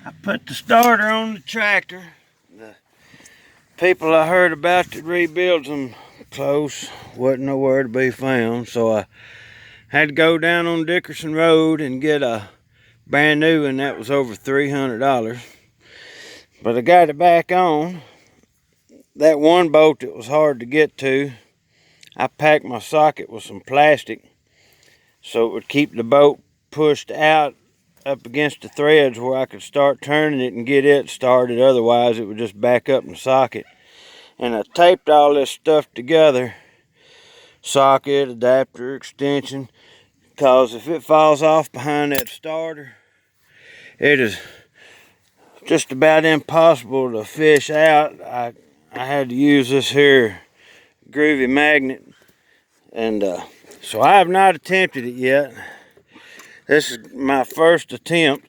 I put the starter on the tractor. The people I heard about that rebuilds them close wasn't nowhere to be found, so I had to go down on Dickerson Road and get a brand new one that was over $300. But I got it back on. That one bolt that was hard to get to, I packed my socket with some plastic so it would keep the bolt pushed out up against the threads where I could start turning it and get it started. Otherwise it would just back up in the socket. And I taped all this stuff together, socket, adapter, extension, because if it falls off behind that starter, it is just about impossible to fish out. I had to use this here groovy magnet, and so I have not attempted it yet. This is my first attempt.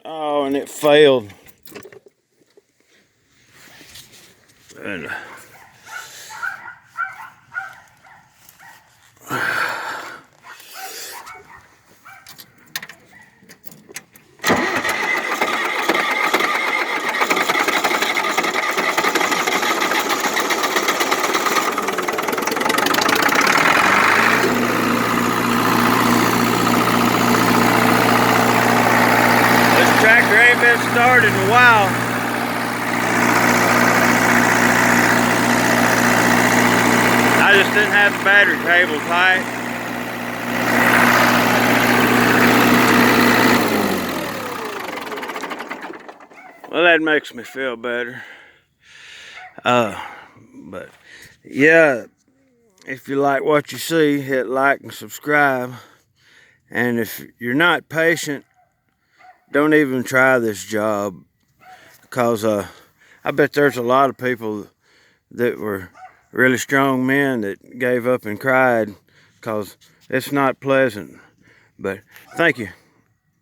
Oh, and it failed. And tractor ain't been started in a while. I just didn't have the battery cable tight. Well, that makes me feel better. But yeah, if you like what you see, hit like and subscribe. And if you're not patient, don't even try this job, because I bet there's a lot of people that were really strong men that gave up and cried, because it's not pleasant. But thank you.